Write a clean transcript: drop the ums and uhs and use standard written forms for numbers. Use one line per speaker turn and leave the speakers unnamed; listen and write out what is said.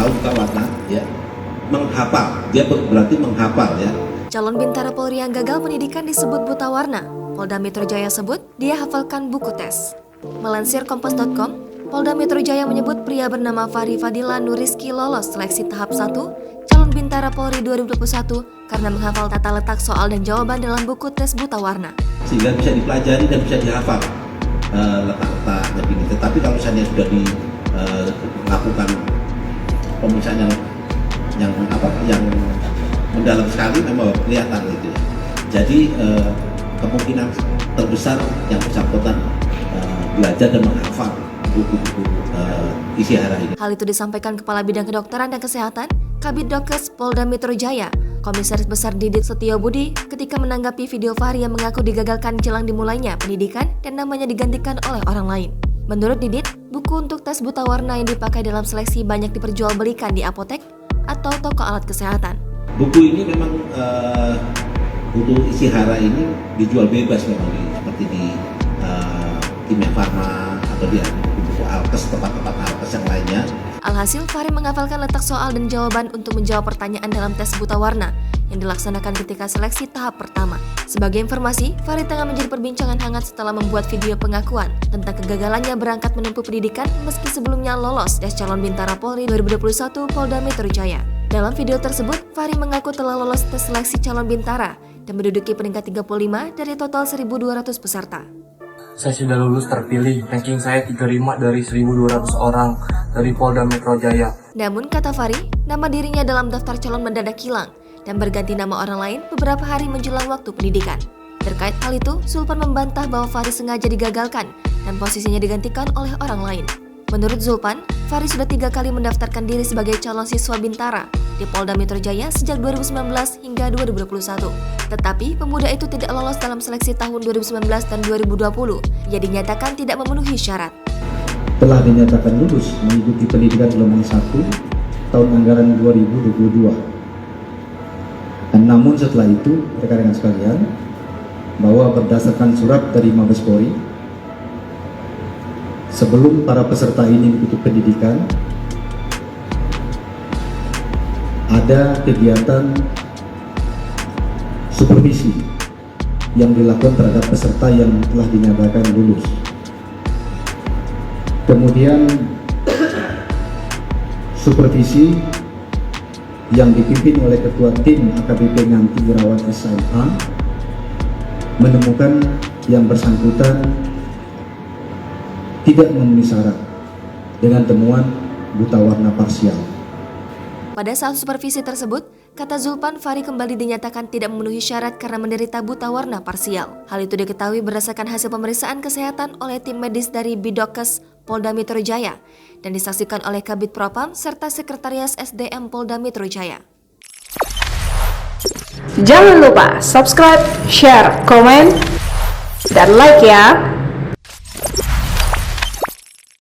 tahu buta warna, ya, menghafal. Dia berarti menghafal, ya.
Calon Bintara Polri yang gagal pendidikan disebut buta warna. Polda Metro Jaya sebut dia hafalkan buku tes. Melansir Kompas.com, Polda Metro Jaya menyebut pria bernama Fahri Fadila Nuriski lolos seleksi tahap 1 calon Bintara Polri 2021 karena menghafal tata letak soal dan jawaban dalam buku tes buta warna.
Sehingga bisa dipelajari dan bisa dihafal letak-letaknya begini. Tetapi kalau misalnya sudah dilakukan pemeriksaan yang mendalam sekali, memang kelihatan gitu ya. Jadi kemungkinan terbesar yang bersangkutan belajar dan menghafal buku-buku isi hara ini.
Hal itu disampaikan Kepala Bidang Kedokteran dan Kesehatan Kabid Dokes Polda Metro Jaya, Komisaris Besar Didit Setiobudi, ketika menanggapi video Fahri yang mengaku digagalkan jelang dimulainya pendidikan dan namanya digantikan oleh orang lain. Menurut Didit, buku untuk tes buta warna yang dipakai dalam seleksi banyak diperjualbelikan di apotek atau toko alat kesehatan.
Buku ini memang buku isi hara ini dijual bebas memang seperti di Kimia Farma atau di buku alkes, tempat-tempat alkes yang lainnya.
Alhasil, Fahri menghafalkan letak soal dan jawaban untuk menjawab pertanyaan dalam tes buta warna yang dilaksanakan ketika seleksi tahap pertama. Sebagai informasi, Fahri tengah menjadi perbincangan hangat setelah membuat video pengakuan tentang kegagalannya berangkat menempuh pendidikan meski sebelumnya lolos tes calon Bintara Polri 2021 Polda Metro Jaya. Dalam video tersebut, Fahri mengaku telah lolos tes seleksi calon Bintara dan menduduki peringkat 35 dari total 1.200 peserta.
Saya sudah lulus terpilih, ranking saya 35 dari 1.200 orang dari Polda Metro Jaya.
Namun, kata Fahri, nama dirinya dalam daftar calon mendadak hilang dan berganti nama orang lain beberapa hari menjelang waktu pendidikan. Terkait hal itu, Zulpan membantah bahwa Fahri sengaja digagalkan dan posisinya digantikan oleh orang lain. Menurut Zulpan, Fahri sudah 3 kali mendaftarkan diri sebagai calon siswa Bintara di Polda Metro Jaya sejak 2019 hingga 2021. Tetapi pemuda itu tidak lolos dalam seleksi tahun 2019 dan 2020. Ia dinyatakan tidak memenuhi syarat.
Telah dinyatakan lulus mengikuti pendidikan gelombang 1 tahun anggaran 2022. Dan namun setelah itu, rekan-rekan sekalian, bahwa berdasarkan surat dari Mabes Polri, sebelum para peserta ini mengikuti pendidikan, ada kegiatan supervisi yang dilakukan terhadap peserta yang telah dinyatakan lulus. Kemudian supervisi yang dipimpin oleh Ketua Tim AKBP Nganti Irawan SMA menemukan yang bersangkutan tidak memenuhi syarat dengan temuan buta warna parsial.
Pada saat supervisi tersebut, kata Zulpan, Fahri kembali dinyatakan tidak memenuhi syarat karena menderita buta warna parsial. Hal itu diketahui berdasarkan hasil pemeriksaan kesehatan oleh tim medis dari Bidokes Polda Metro Jaya dan disaksikan oleh Kabid Propam serta Sekretaris SDM Polda Metro Jaya.
Jangan lupa subscribe, share, komen, dan like ya!